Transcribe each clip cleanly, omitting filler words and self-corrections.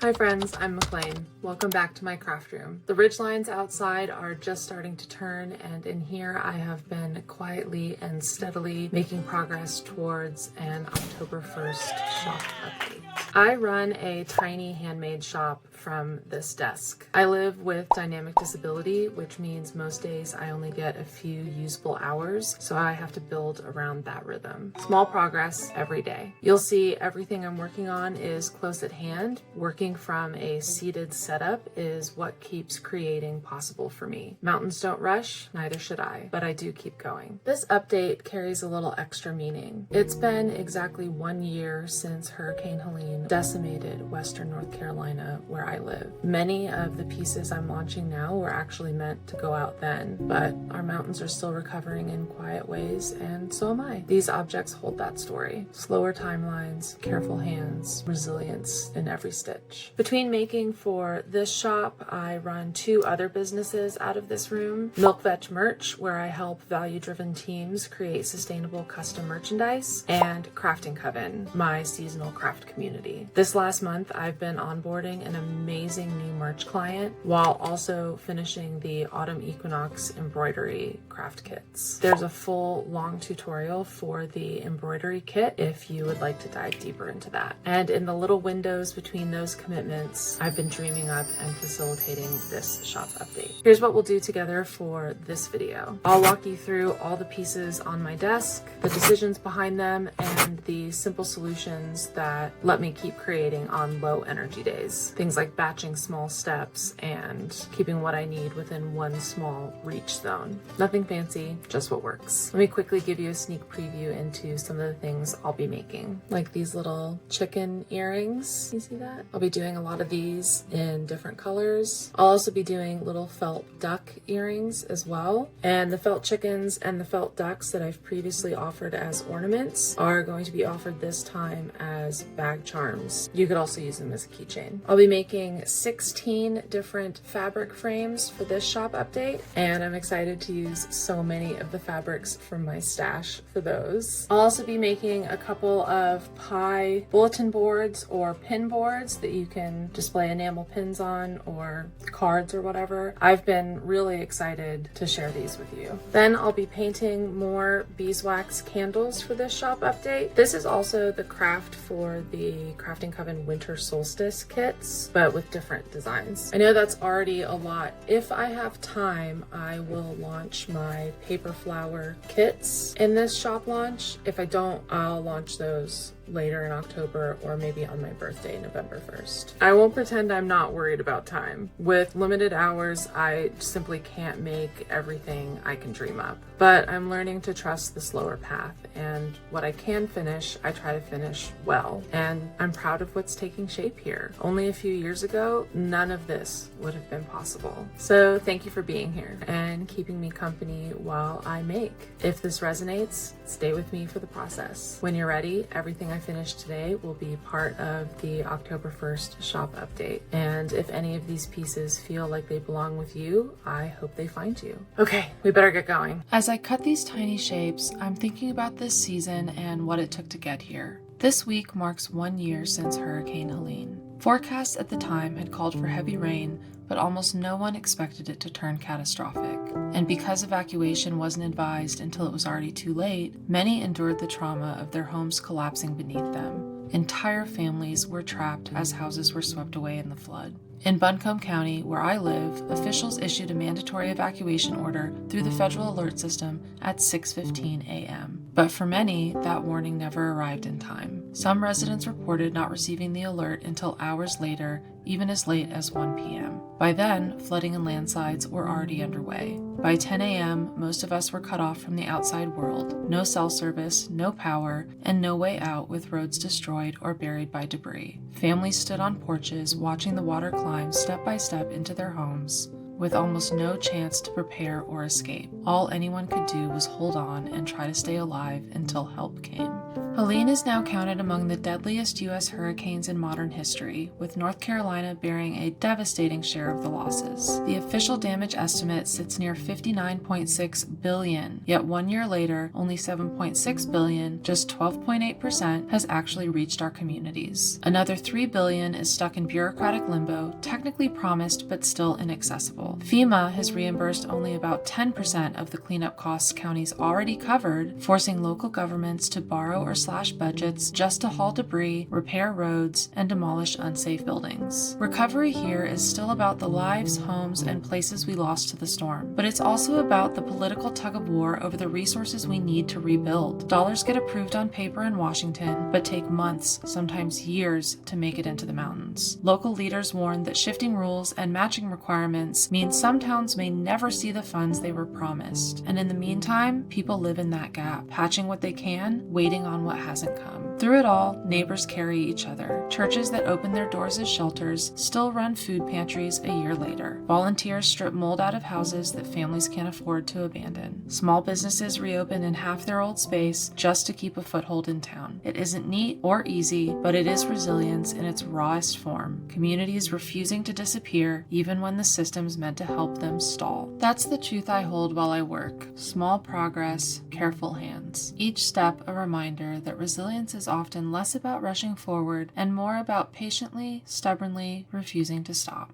Hi friends, I'm McLean. Welcome back to my craft room. The ridgelines outside are just starting to turn, and in here I have been quietly and steadily making progress towards an October 1st shop update. I run a tiny handmade shop from this desk. I live with dynamic disability, which means most days I only get a few usable hours, so I have to build around that rhythm. Small progress every day. You'll see everything I'm working on is close at hand. Working from a seated setup is what keeps creating possible for me. Mountains don't rush, neither should I, but I do keep going. This update carries a little extra meaning. It's been exactly 1 year since Hurricane Helene decimated Western North Carolina, where I live. Many of the pieces I'm launching now were actually meant to go out then, but our mountains are still recovering in quiet ways, and so am I. These objects hold that story. Slower timelines, careful hands, resilience in every stitch. Between making for this shop, I run 2 other businesses out of this room. Milk Veg Merch, where I help value-driven teams create sustainable custom merchandise, and Crafting Coven, my seasonal craft community. This last month, I've been onboarding an amazing new merch client while also finishing the autumn equinox embroidery craft kits. There's a full long tutorial for the embroidery kit if you would like to dive deeper into that. And in the little windows between those commitments, I've been dreaming up and facilitating this shop update. Here's what we'll do together for this video. I'll walk you through all the pieces on my desk, the decisions behind them, and the simple solutions that let me keep creating on low energy days. Things like batching small steps and keeping what I need within one small reach zone. Nothing fancy, just what works. Let me quickly give you a sneak preview into some of the things I'll be making, like these little chicken earrings. You see that? I'll be doing a lot of these in different colors. I'll also be doing little felt duck earrings as well. And the felt chickens and the felt ducks that I've previously offered as ornaments are going to be offered this time as bag charms. You could also use them as a keychain. I'll be making 16 different fabric frames for this shop update, and I'm excited to use so many of the fabrics from my stash for those. I'll also be making a couple of pie bulletin boards or pin boards that you can display enamel pins on, or cards or whatever. I've been really excited to share these with you. Then I'll be painting more beeswax candles for this shop update. This is also the craft for the Crafting Coven Winter Solstice kits, but with different designs. I know that's already a lot. If I have time, I will launch my paper flower kits in this shop launch. If I don't, I'll launch those later in October or maybe on my birthday, November 1st. I won't pretend I'm not worried about time. With limited hours, I simply can't make everything I can dream up. But I'm learning to trust the slower path, and what I can finish, I try to finish well. And I'm proud of what's taking shape here. Only a few years ago, none of this would have been possible. So thank you for being here and keeping me company while I make. If this resonates, stay with me for the process. When you're ready, everything I finished today will be part of the October 1st shop update. And if any of these pieces feel like they belong with you, I hope they find you. Okay, we better get going. As I cut these tiny shapes, I'm thinking about this season and what it took to get here. This week marks 1 year since Hurricane Helene. Forecasts at the time had called for heavy rain, but almost no one expected it to turn catastrophic. And because evacuation wasn't advised until it was already too late, many endured the trauma of their homes collapsing beneath them. Entire families were trapped as houses were swept away in the flood. In Buncombe County, where I live, officials issued a mandatory evacuation order through the federal alert system at 6:15 a.m. But for many, that warning never arrived in time. Some residents reported not receiving the alert until hours later, even as late as 1 p.m. By then, flooding and landslides were already underway. By 10 a.m., most of us were cut off from the outside world. No cell service, no power, and no way out with roads destroyed or buried by debris. Families stood on porches watching the water climb step by step into their homes, with almost no chance to prepare or escape. All anyone could do was hold on and try to stay alive until help came. Helene is now counted among the deadliest U.S. hurricanes in modern history, with North Carolina bearing a devastating share of the losses. The official damage estimate sits near $59.6 billion, yet 1 year later, only $7.6 billion, just 12.8%, has actually reached our communities. Another $3 billion is stuck in bureaucratic limbo, technically promised but still inaccessible. FEMA has reimbursed only about 10% of the cleanup costs counties already covered, forcing local governments to borrow or slash budgets just to haul debris, repair roads, and demolish unsafe buildings. Recovery here is still about the lives, homes, and places we lost to the storm, but it's also about the political tug-of-war over the resources we need to rebuild. Dollars get approved on paper in Washington, but take months, sometimes years, to make it into the mountains. Local leaders warn that shifting rules and matching requirements mean some towns may never see the funds they were promised, and in the meantime, people live in that gap, patching what they can, waiting on what hasn't come. Through it all, neighbors carry each other. Churches that open their doors as shelters still run food pantries a year later. Volunteers strip mold out of houses that families can't afford to abandon. Small businesses reopen in half their old space just to keep a foothold in town. It isn't neat or easy, but it is resilience in its rawest form. Communities refusing to disappear even when the systems meant to help them stall. That's the truth I hold while I work. Small progress, careful hands. Each step a reminder that resilience is often less about rushing forward and more about patiently, stubbornly refusing to stop.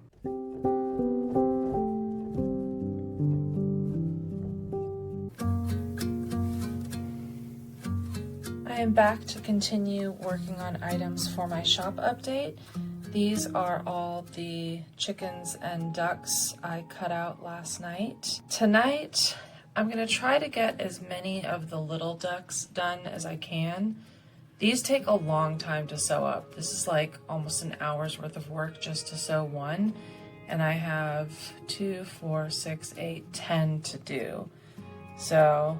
I am back to continue working on items for my shop update. These are all the chickens and ducks I cut out last night. Tonight, I'm going to try to get as many of the little ducks done as I can. These take a long time to sew up. This is like almost an hour's worth of work just to sew one. And I have 2, 4, 6, 8, 10 to do. So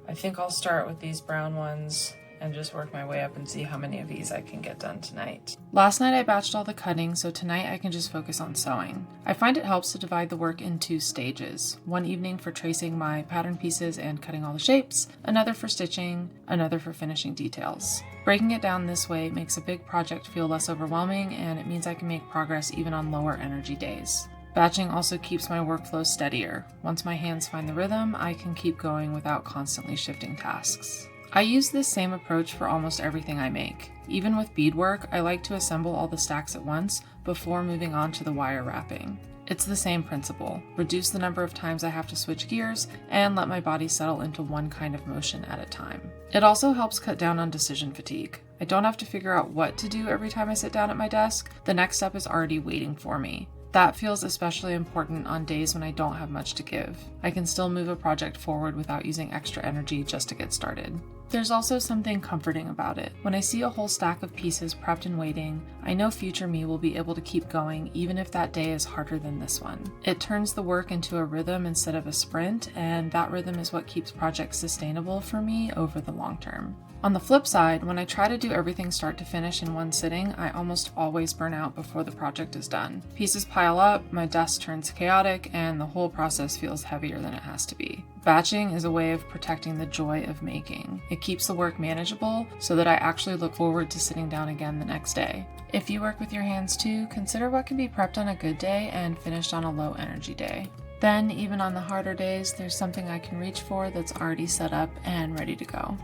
I think I'll start with these brown ones and just work my way up and see how many of these I can get done tonight. Last night I batched all the cutting, so tonight I can just focus on sewing. I find it helps to divide the work in 2 stages. One evening for tracing my pattern pieces and cutting all the shapes, another for stitching, another for finishing details. Breaking it down this way makes a big project feel less overwhelming, and it means I can make progress even on lower energy days. Batching also keeps my workflow steadier. Once my hands find the rhythm, I can keep going without constantly shifting tasks. I use this same approach for almost everything I make. Even with beadwork, I like to assemble all the stacks at once before moving on to the wire wrapping. It's the same principle. Reduce the number of times I have to switch gears and let my body settle into one kind of motion at a time. It also helps cut down on decision fatigue. I don't have to figure out what to do every time I sit down at my desk. The next step is already waiting for me. That feels especially important on days when I don't have much to give. I can still move a project forward without using extra energy just to get started. There's also something comforting about it. When I see a whole stack of pieces prepped and waiting, I know future me will be able to keep going even if that day is harder than this one. It turns the work into a rhythm instead of a sprint, and that rhythm is what keeps projects sustainable for me over the long term. On the flip side, when I try to do everything start to finish in one sitting, I almost always burn out before the project is done. Pieces pile up, my desk turns chaotic, and the whole process feels heavier than it has to be. Batching is a way of protecting the joy of making. It keeps the work manageable so that I actually look forward to sitting down again the next day. If you work with your hands too, consider what can be prepped on a good day and finished on a low energy day. Then, even on the harder days, there's something I can reach for that's already set up and ready to go.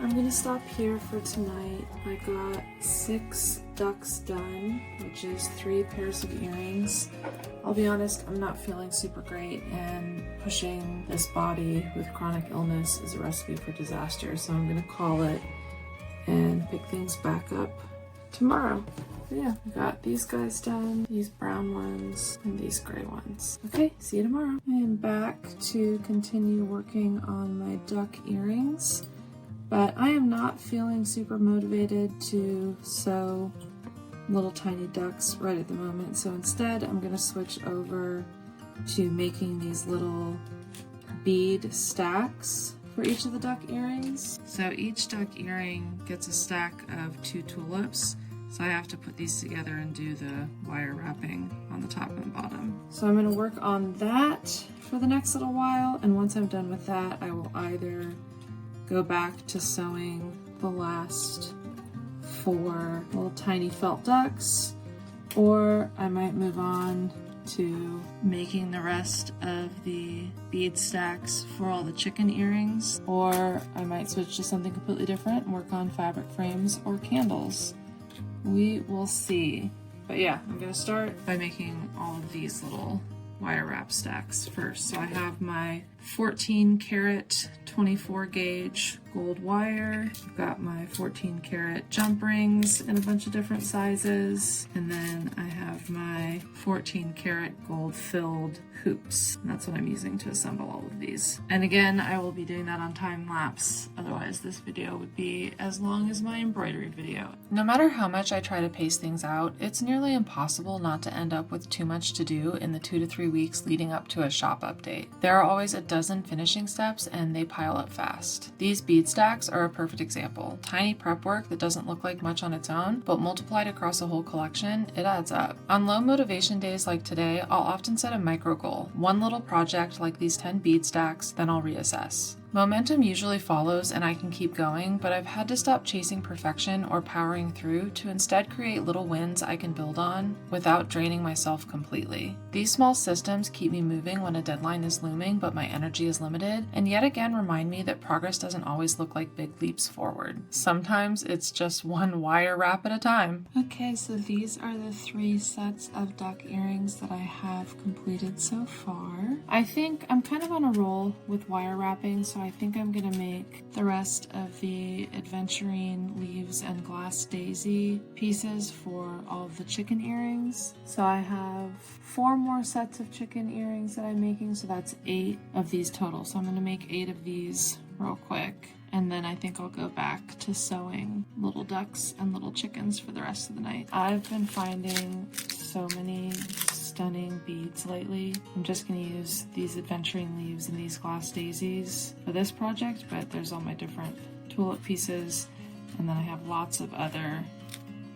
I'm gonna stop here for tonight. I got 6 ducks done, which is 3 pairs of earrings. I'll be honest, I'm not feeling super great, and pushing this body with chronic illness is a recipe for disaster, so I'm gonna call it and pick things back up tomorrow. But yeah, I got these guys done, these brown ones, and these gray ones. Okay, see you tomorrow. I am back to continue working on my duck earrings. But I am not feeling super motivated to sew little tiny ducks right at the moment. So instead, I'm going to switch over to making these little bead stacks for each of the duck earrings. So each duck earring gets a stack of 2 tulips. So I have to put these together and do the wire wrapping on the top and bottom. So I'm going to work on that for the next little while. And once I'm done with that, I will either go back to sewing the last 4 little tiny felt ducks, or I might move on to making the rest of the bead stacks for all the chicken earrings, or I might switch to something completely different and work on fabric frames or candles. We will see. But yeah, I'm gonna start by making all of these little wire wrap stacks first. So I have my 14 karat 24 gauge gold wire. I've got my 14 karat jump rings in a bunch of different sizes. And then I have my 14 karat gold filled hoops. And that's what I'm using to assemble all of these. And again, I will be doing that on time lapse. Otherwise this video would be as long as my embroidery video. No matter how much I try to pace things out, it's nearly impossible not to end up with too much to do in the 2 to 3 weeks leading up to a shop update. There are always a dozen finishing steps and they pile up fast. These bead stacks are a perfect example. Tiny prep work that doesn't look like much on its own, but multiplied across a whole collection, it adds up. On low motivation days like today, I'll often set a micro goal. One little project like these 10 bead stacks, then I'll reassess. Momentum usually follows and I can keep going, but I've had to stop chasing perfection or powering through to instead create little wins I can build on without draining myself completely. These small systems keep me moving when a deadline is looming but my energy is limited, and yet again remind me that progress doesn't always look like big leaps forward. Sometimes it's just one wire wrap at a time. Okay, so these are the 3 sets of duck earrings that I have completed so far. I think I'm kind of on a roll with wire wrapping, so I think I'm gonna make the rest of the adventurine leaves and glass daisy pieces for all of the chicken earrings. So I have 4 more sets of chicken earrings that I'm making, so that's 8 of these total. So I'm gonna make 8 of these real quick. And then I think I'll go back to sewing little ducks and little chickens for the rest of the night. I've been finding so many stunning beads lately. I'm just going to use these adventuring leaves and these glass daisies for this project, but there's all my different tulip pieces, and then I have lots of other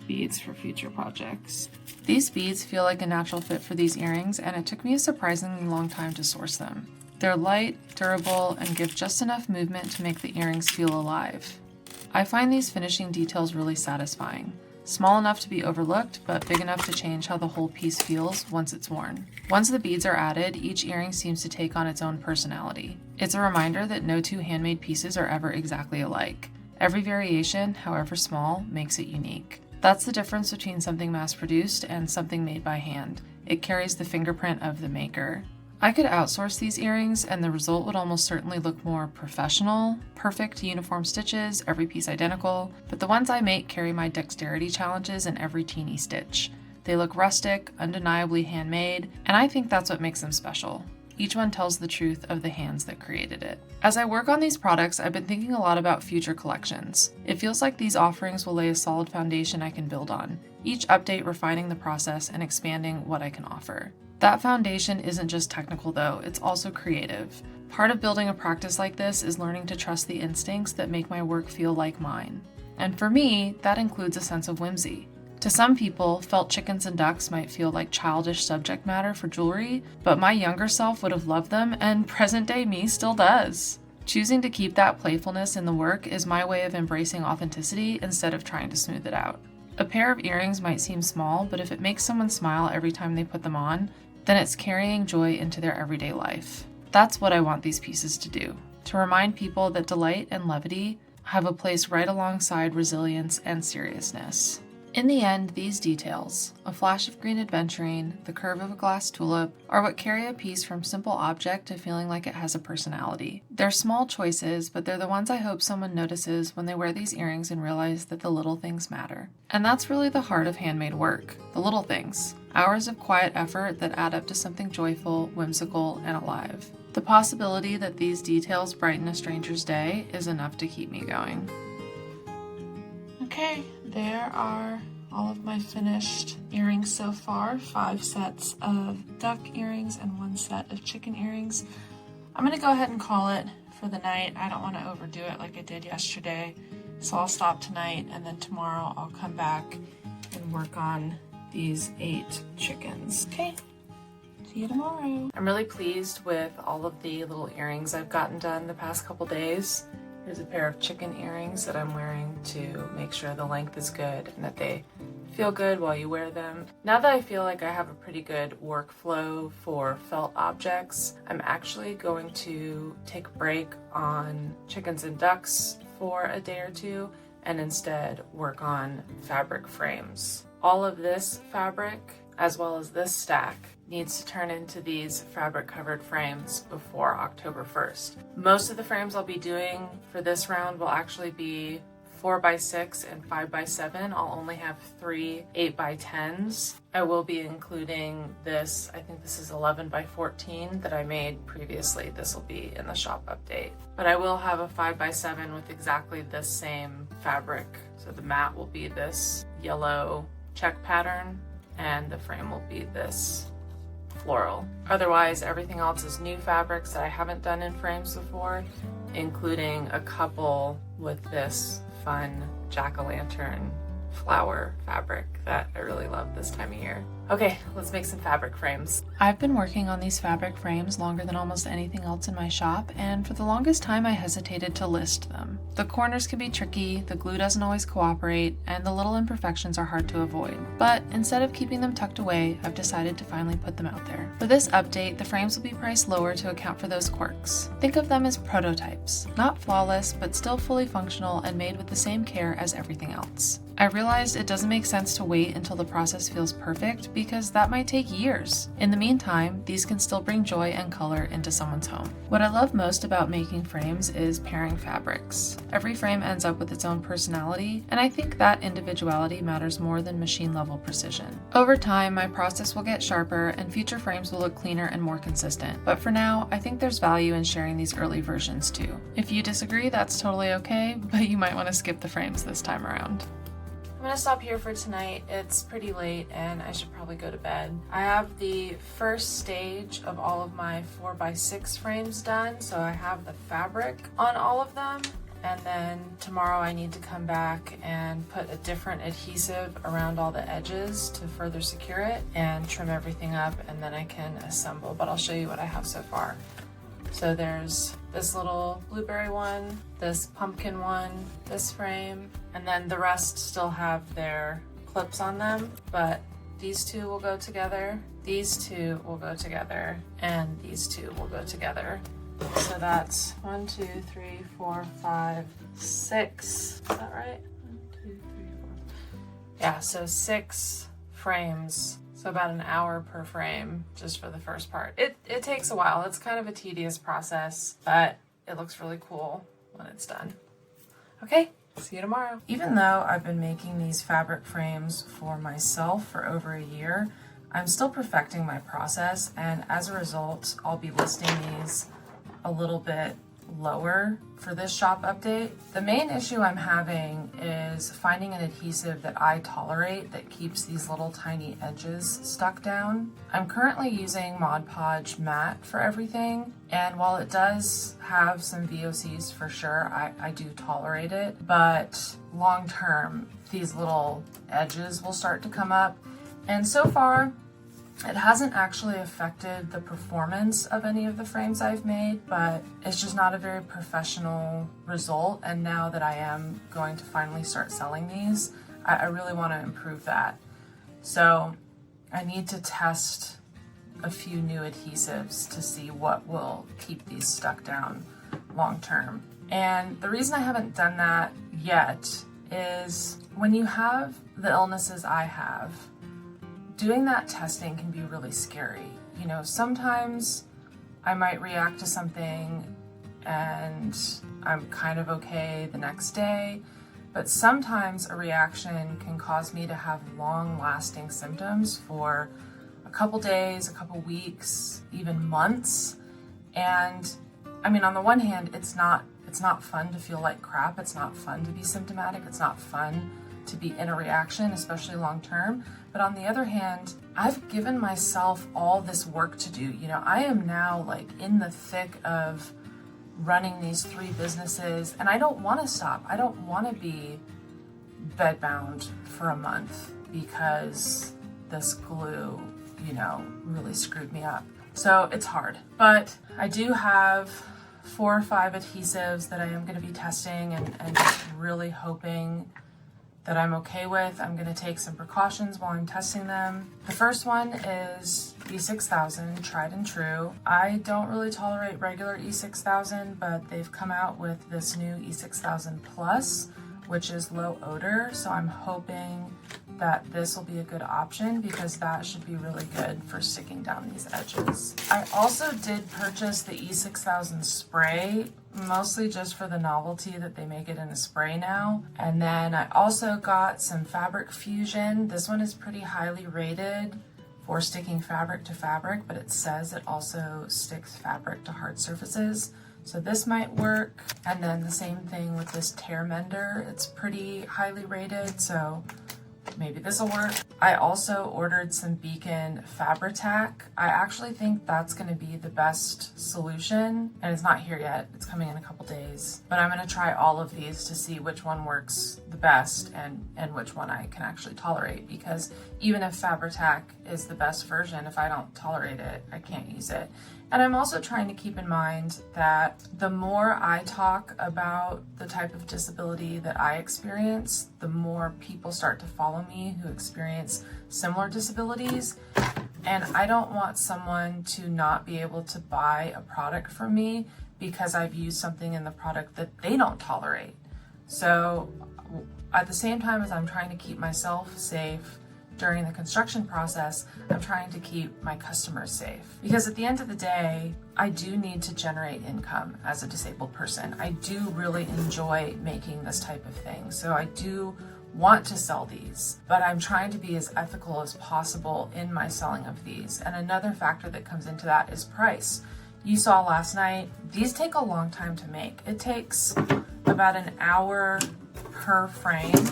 beads for future projects. These beads feel like a natural fit for these earrings, and it took me a surprisingly long time to source them. They're light, durable, and give just enough movement to make the earrings feel alive. I find these finishing details really satisfying. Small enough to be overlooked, but big enough to change how the whole piece feels once it's worn. Once the beads are added, each earring seems to take on its own personality. It's a reminder that no 2 handmade pieces are ever exactly alike. Every variation, however small, makes it unique. That's the difference between something mass-produced and something made by hand. It carries the fingerprint of the maker. I could outsource these earrings and the result would almost certainly look more professional, perfect uniform stitches, every piece identical, but the ones I make carry my dexterity challenges in every teeny stitch. They look rustic, undeniably handmade, and I think that's what makes them special. Each one tells the truth of the hands that created it. As I work on these products, I've been thinking a lot about future collections. It feels like these offerings will lay a solid foundation I can build on, each update refining the process and expanding what I can offer. That foundation isn't just technical though, it's also creative. Part of building a practice like this is learning to trust the instincts that make my work feel like mine. And for me, that includes a sense of whimsy. To some people, felt chickens and ducks might feel like childish subject matter for jewelry, but my younger self would have loved them, and present-day me still does. Choosing to keep that playfulness in the work is my way of embracing authenticity instead of trying to smooth it out. A pair of earrings might seem small, but if it makes someone smile every time they put them on, then it's carrying joy into their everyday life. That's what I want these pieces to do, to remind people that delight and levity have a place right alongside resilience and seriousness. In the end, these details, a flash of green aventurine, the curve of a glass tulip, are what carry a piece from simple object to feeling like it has a personality. They're small choices, but they're the ones I hope someone notices when they wear these earrings and realize that the little things matter. And that's really the heart of handmade work, the little things. Hours of quiet effort that add up to something joyful, whimsical, and alive. The possibility that these details brighten a stranger's day is enough to keep me going. Okay, there are all of my finished earrings so far. 5 sets of duck earrings and 1 set of chicken earrings. I'm gonna go ahead and call it for the night. I don't want to overdo it like I did yesterday. So I'll stop tonight and then tomorrow I'll come back and work on these 8 chickens. Okay, see you tomorrow. I'm really pleased with all of the little earrings I've gotten done the past couple days. Here's a pair of chicken earrings that I'm wearing to make sure the length is good and that they feel good while you wear them. Now that I feel like I have a pretty good workflow for felt objects, I'm actually going to take a break on chickens and ducks for a day or two and instead work on fabric frames. All of this fabric, as well as this stack, needs to turn into these fabric covered frames before October 1st. Most of the frames I'll be doing for this round will actually be 4x6 and 5x7. I'll only have 3 8x10s. I will be including this, I think this is 11x14 that I made previously. This will be in the shop update. But I will have a 5x7 with exactly this same fabric. So the mat will be this yellow check pattern and the frame will be this floral. Otherwise, everything else is new fabrics that I haven't done in frames before, including a couple with this fun jack-o'-lantern flower fabric that I really love this time of year. Okay, let's make some fabric frames. I've been working on these fabric frames longer than almost anything else in my shop, and for the longest time I hesitated to list them. The corners can be tricky, the glue doesn't always cooperate, and the little imperfections are hard to avoid. But instead of keeping them tucked away, I've decided to finally put them out there. For this update, the frames will be priced lower to account for those quirks. Think of them as prototypes, not flawless, but still fully functional and made with the same care as everything else. I realized it doesn't make sense to wait until the process feels perfect because that might take years. In the meantime, these can still bring joy and color into someone's home. What I love most about making frames is pairing fabrics. Every frame ends up with its own personality, and I think that individuality matters more than machine level precision. Over time, my process will get sharper and future frames will look cleaner and more consistent. But for now, I think there's value in sharing these early versions too. If you disagree, that's totally okay, but you might want to skip the frames this time around. I'm gonna stop here for tonight. It's pretty late and I should probably go to bed. I have the first stage of all of my 4x6 frames done, so I have the fabric on all of them, and then tomorrow I need to come back and put a different adhesive around all the edges to further secure it and trim everything up, and then I can assemble, but I'll show you what I have so far. So there's this little blueberry one, this pumpkin one, this frame, and then the rest still have their clips on them, but these two will go together, these two will go together, and these two will go together. So that's 1, 2, 3, 4, 5, 6. Is that right? 1, 2, 3, 4. Yeah, so 6 frames. So about an hour per frame just for the first part. It takes a while. It's kind of a tedious process, but it looks really cool when it's done. Okay, see you tomorrow. Even though I've been making these fabric frames for myself for over a year, I'm still perfecting my process, and as a result, I'll be listing these a little bit lower for this shop update. The main issue I'm having is finding an adhesive that I tolerate that keeps these little tiny edges stuck down. I'm currently using Mod Podge matte for everything, and while it does have some VOCs for sure, I do tolerate it, but long term these little edges will start to come up, and so far it hasn't actually affected the performance of any of the frames I've made, but it's just not a very professional result. And now that I am going to finally start selling these, I really want to improve that. So I need to test a few new adhesives to see what will keep these stuck down long term. And the reason I haven't done that yet is when you have the illnesses I have, doing that testing can be really scary. You know, sometimes I might react to something and I'm kind of okay the next day, but sometimes a reaction can cause me to have long-lasting symptoms for a couple days, a couple weeks, even months. And I mean, on the one hand, it's not fun to feel like crap. It's not fun to be symptomatic. It's not fun to be in a reaction, especially long term. But on the other hand, I've given myself all this work to do. You know, I am now like in the thick of running these 3 businesses, and I don't want to stop. I don't want to be bedbound for a month because this glue, you know, really screwed me up. So it's hard, but I do have 4 or 5 adhesives that I am going to be testing and just really hoping that I'm okay with. I'm going to take some precautions while I'm testing them. The first one is E6000, tried and true. I don't really tolerate regular E6000, but they've come out with this new E6000 Plus, which is low odor. So I'm hoping that this will be a good option because that should be really good for sticking down these edges. I also did purchase the E6000 spray, mostly just for the novelty that they make it in a spray now. And then I also got some fabric fusion. This one is pretty highly rated for sticking fabric to fabric, but it says it also sticks fabric to hard surfaces. So this might work. And then the same thing with this tear mender. It's pretty highly rated, so maybe this will work. I also ordered some Beacon Fabri-Tac. I actually think that's going to be the best solution, and it's not here yet. It's coming in a couple days. But I'm going to try all of these to see which one works the best and which one I can actually tolerate, because even if Fabri-Tac is the best version, if I don't tolerate it, I can't use it. And I'm also trying to keep in mind that the more I talk about the type of disability that I experience, the more people start to follow me who experience similar disabilities. And I don't want someone to not be able to buy a product from me because I've used something in the product that they don't tolerate. So at the same time as I'm trying to keep myself safe during the construction process, I'm trying to keep my customers safe. Because at the end of the day, I do need to generate income as a disabled person. I do really enjoy making this type of thing. So I do want to sell these, but I'm trying to be as ethical as possible in my selling of these. And another factor that comes into that is price. You saw last night, these take a long time to make. It takes about an hour per frame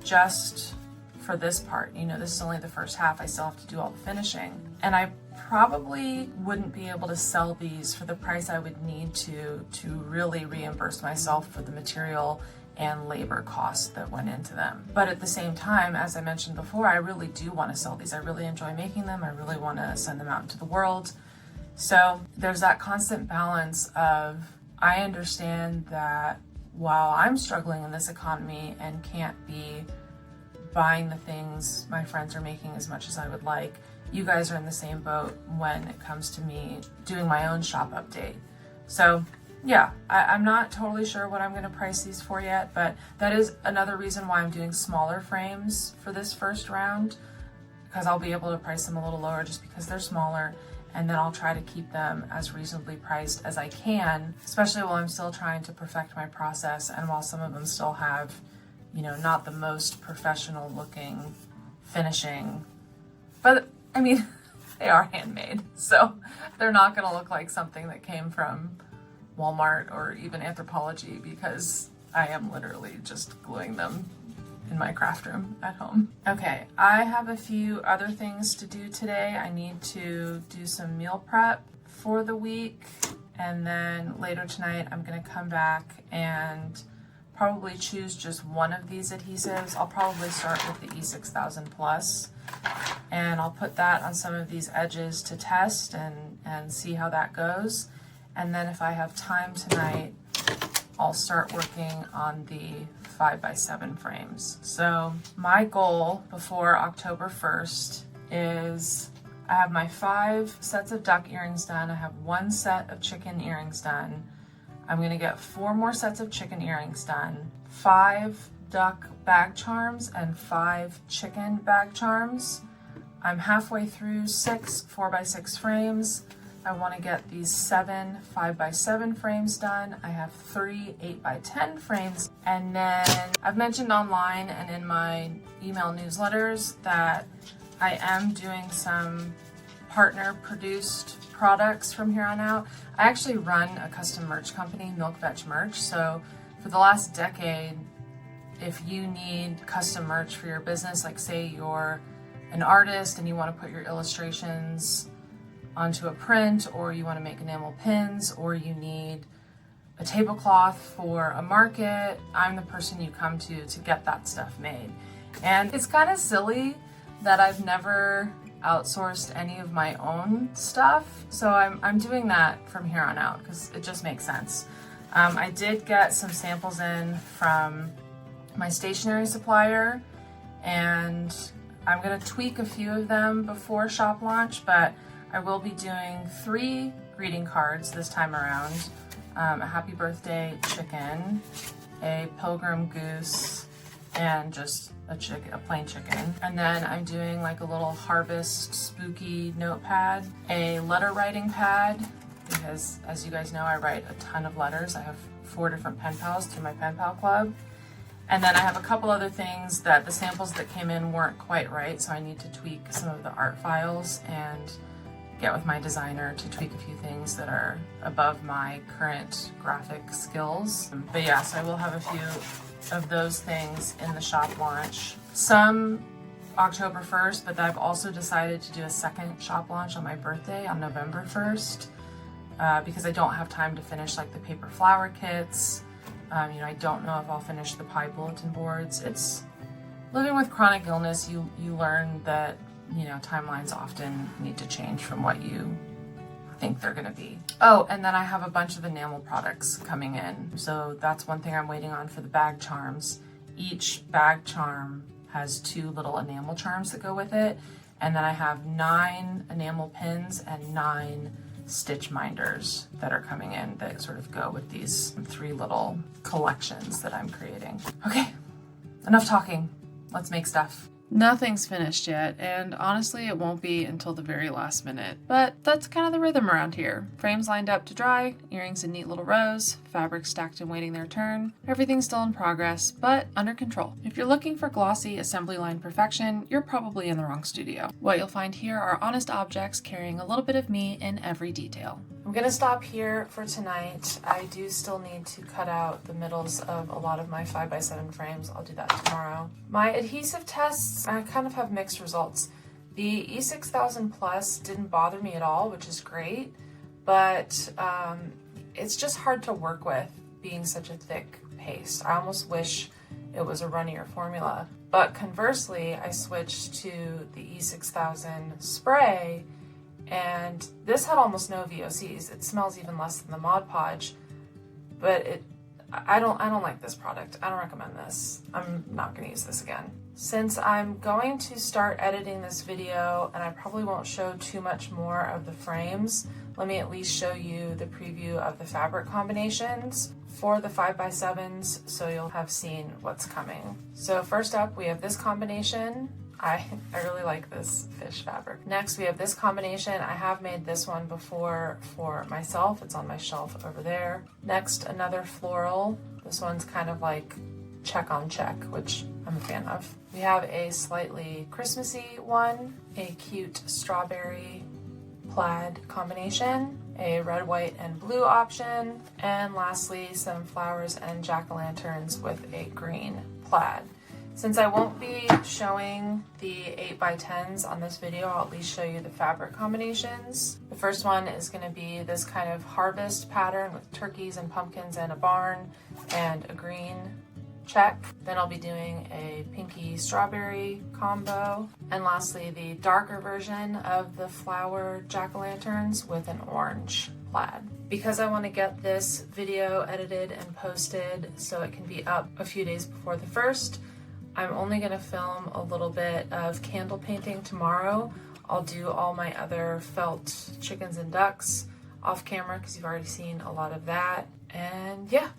just for this part. You know, this is only the first half. I still have to do all the finishing. And I probably wouldn't be able to sell these for the price I would need to really reimburse myself for the material and labor costs that went into them. But at the same time, as I mentioned before, I really do want to sell these. I really enjoy making them. I really want to send them out into the world. So there's that constant balance of, I understand that while I'm struggling in this economy and can't be buying the things my friends are making as much as I would like, you guys are in the same boat when it comes to me doing my own shop update. So yeah, I'm not totally sure what I'm going to price these for yet, but that is another reason why I'm doing smaller frames for this first round, because I'll be able to price them a little lower just because they're smaller, and then I'll try to keep them as reasonably priced as I can, especially while I'm still trying to perfect my process and while some of them still have, you know, not the most professional looking finishing, but I mean, they are handmade, so they're not going to look like something that came from Walmart or even Anthropologie, because I am literally just gluing them in my craft room at home. Okay, I have a few other things to do today. I need to do some meal prep for the week, and then later tonight I'm going to come back and probably choose just one of these adhesives. I'll probably start with the E6000 Plus, and I'll put that on some of these edges to test and see how that goes. And then if I have time tonight, I'll start working on the 5x7 frames. So my goal before October 1st is, I have my 5 sets of duck earrings done. I have 1 set of chicken earrings done. I'm gonna get 4 more sets of chicken earrings done, 5 duck bag charms and 5 chicken bag charms. I'm halfway through 6 4x6 frames. I want to get these 7 5x7 frames done. I have 3 8x10 frames. And then I've mentioned online and in my email newsletters that I am doing some partner produced products from here on out. I actually run a custom merch company, Milk Vetch Merch. So for the last decade, if you need custom merch for your business, like say you're an artist and you want to put your illustrations onto a print, or you want to make enamel pins, or you need a tablecloth for a market, I'm the person you come to get that stuff made. And it's kind of silly that I've never outsourced any of my own stuff. So I'm doing that from here on out because it just makes sense. I did get some samples in from my stationery supplier, and I'm gonna tweak a few of them before shop launch, but I will be doing 3 greeting cards this time around. A happy birthday chicken, a pilgrim goose, and just a plain chicken. And then I'm doing like a little harvest spooky notepad, a letter writing pad, because as you guys know, I write a ton of letters. I have 4 different pen pals through my pen pal club. And then I have a couple other things that the samples that came in weren't quite right, so I need to tweak some of the art files and get with my designer to tweak a few things that are above my current graphic skills. But yeah, so I will have a few of those things in the shop launch. Some October 1st, but I've also decided to do a second shop launch on my birthday on November 1st. Because I don't have time to finish like the paper flower kits. You know, I don't know if I'll finish the pie bulletin boards. It's living with chronic illness. You learn that, you know, timelines often need to change from what you think they're gonna be. Oh, and then I have a bunch of enamel products coming in. So that's one thing I'm waiting on for the bag charms. Each bag charm has 2 little enamel charms that go with it. And then I have 9 enamel pins and 9 stitch minders that are coming in that sort of go with these 3 little collections that I'm creating. Okay, enough talking. Let's make stuff. Nothing's finished yet, and honestly it won't be until the very last minute, but that's kind of the rhythm around here. Frames lined up to dry, earrings in neat little rows, fabric stacked and waiting their turn. Everything's still in progress, but under control. If you're looking for glossy assembly line perfection, you're probably in the wrong studio. What you'll find here are honest objects carrying a little bit of me in every detail. I'm gonna stop here for tonight. I do still need to cut out the middles of a lot of my 5x7 frames. I'll do that tomorrow. My adhesive tests, I kind of have mixed results. The E6000 Plus didn't bother me at all, which is great, but it's just hard to work with being such a thick paste. I almost wish it was a runnier formula. But conversely, I switched to the E6000 spray, and this had almost no VOCs. It smells even less than the Mod Podge, but I don't like this product. I don't recommend this. I'm not gonna use this again. Since I'm going to start editing this video, and I probably won't show too much more of the frames, let me at least show you the preview of the fabric combinations for the 5x7s, so you'll have seen what's coming. So first up, we have this combination. I really like this fish fabric. Next, we have this combination. I have made this one before for myself. It's on my shelf over there. Next, another floral. This one's kind of like check on check, which I'm a fan of. We have a slightly Christmassy one, a cute strawberry plaid combination, a red, white, and blue option, and lastly, some flowers and jack-o'-lanterns with a green plaid. Since I won't be showing the 8x10s on this video, I'll at least show you the fabric combinations. The first one is going to be this kind of harvest pattern with turkeys and pumpkins and a barn and a green check. Then I'll be doing a pinky strawberry combo. And lastly, the darker version of the flower jack-o'-lanterns with an orange plaid. Because I want to get this video edited and posted so it can be up a few days before the 1st, I'm only going to film a little bit of candle painting tomorrow. I'll do all my other felt chickens and ducks off camera because you've already seen a lot of that. And yeah,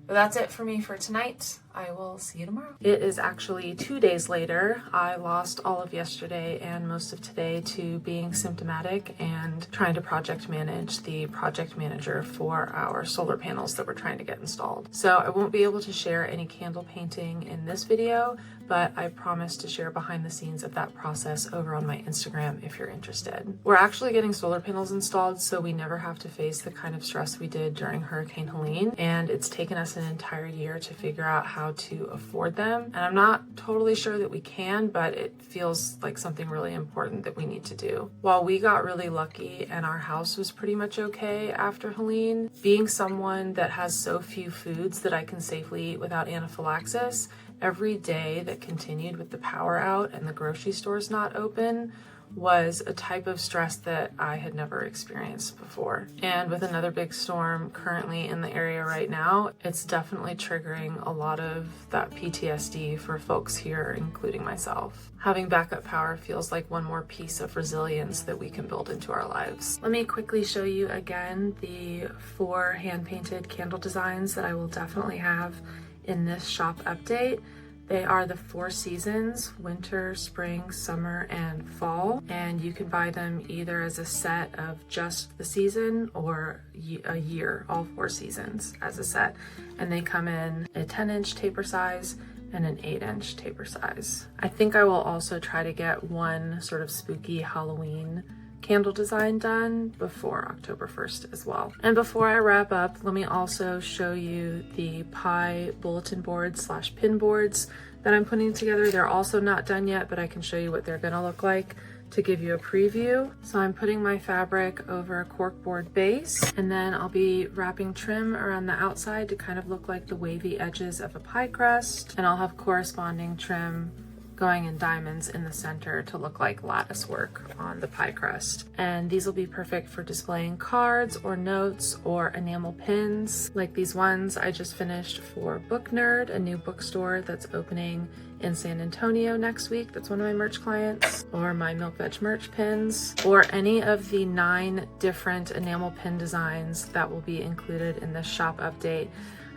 but that's it for me for tonight. I will see you tomorrow. It is actually 2 days later. I lost all of yesterday and most of today to being symptomatic and trying to project manage the project manager for our solar panels that we're trying to get installed. So I won't be able to share any candle painting in this video, but I promise to share behind the scenes of that process over on my Instagram if you're interested. We're actually getting solar panels installed so we never have to face the kind of stress we did during Hurricane Helene, and it's taken us an entire year to figure out how to afford them. And I'm not totally sure that we can, but it feels like something really important that we need to do. While we got really lucky and our house was pretty much okay after Helene, being someone that has so few foods that I can safely eat without anaphylaxis, every day that continued with the power out and the grocery stores not open was a type of stress that I had never experienced before. And with another big storm currently in the area right now, it's definitely triggering a lot of that PTSD for folks here, including myself. Having backup power feels like one more piece of resilience that we can build into our lives. Let me quickly show you again the 4 hand-painted candle designs that I will definitely have in this shop update. They are the 4 seasons: winter, spring, summer, and fall. And you can buy them either as a set of just the season or a year, all 4 seasons as a set. And they come in a 10-inch taper size and an 8-inch taper size. I think I will also try to get one sort of spooky Halloween candle design done before October 1st as well. And before I wrap up, let me also show you the pie bulletin boards / pin boards that I'm putting together. They're also not done yet, but I can show you what they're gonna look like to give you a preview. So I'm putting my fabric over a corkboard base, and then I'll be wrapping trim around the outside to kind of look like the wavy edges of a pie crust, and I'll have corresponding trim going in diamonds in the center to look like lattice work on the pie crust. And these will be perfect for displaying cards or notes or enamel pins, like these ones I just finished for Book Nerd, a new bookstore that's opening in San Antonio next week. That's one of my merch clients. Or my Milk Veg merch pins, or any of the 9 different enamel pin designs that will be included in this shop update.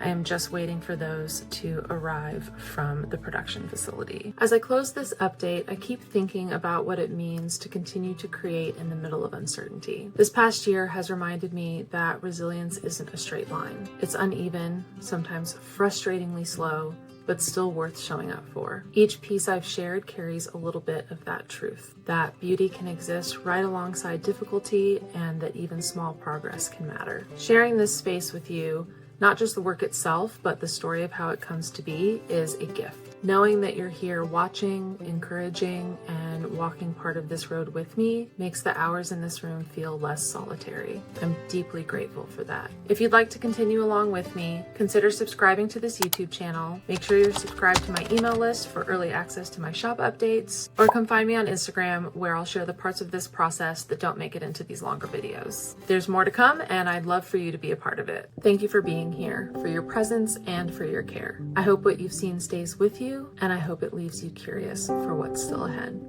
I am just waiting for those to arrive from the production facility. As I close this update, I keep thinking about what it means to continue to create in the middle of uncertainty. This past year has reminded me that resilience isn't a straight line. It's uneven, sometimes frustratingly slow, but still worth showing up for. Each piece I've shared carries a little bit of that truth, that beauty can exist right alongside difficulty and that even small progress can matter. Sharing this space with you, not just the work itself, but the story of how it comes to be, is a gift. Knowing that you're here watching, encouraging, and walking part of this road with me makes the hours in this room feel less solitary. I'm deeply grateful for that. If you'd like to continue along with me, consider subscribing to this YouTube channel. Make sure you're subscribed to my email list for early access to my shop updates, or come find me on Instagram, where I'll share the parts of this process that don't make it into these longer videos. There's more to come, and I'd love for you to be a part of it. Thank you for being here, for your presence, and for your care. I hope what you've seen stays with you, and I hope it leaves you curious for what's still ahead.